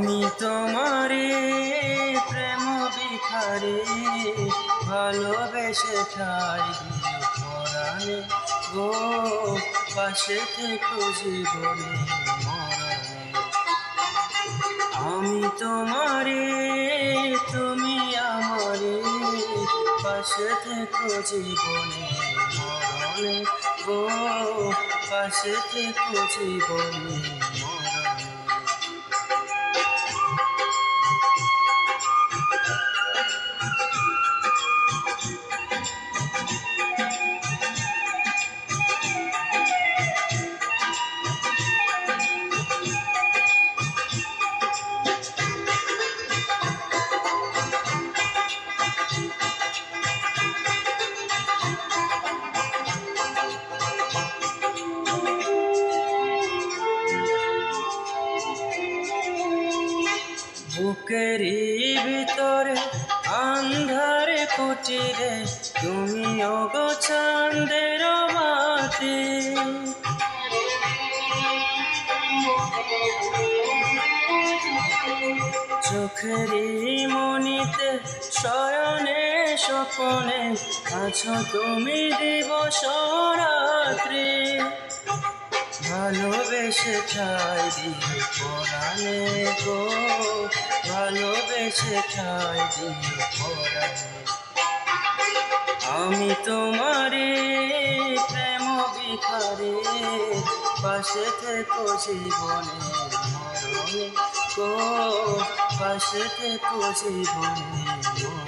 আমি তোমারে প্রেম ভিখারি ভালোবেসে ঠাই দিয়ে পরাণে গো, পাশে থেকো জীবনে মরণে। আমি তোমারে তুমি আমারে, পাশে থেকো জীবনে মরণে গো, পাশে থেকো জীবনে মরণে। বুকেরই ভিতরে আন্ধারে কুটিরে তুমি ওগো চাঁদের বাতি, চোখেরই মনিতে শয়নে স্বপনে আছো তুমি দিবস রাত্রি, ভালোবেসে ঠাই দিয়ে পরাণে গো, ভালোবেসে ঠাই দিয়ে পরাণে। আমি তোমারে প্রেম ভিখারি, পাশে থেকো জীবনে মরণে গো, পাশে থেকো জীবনে মরণে।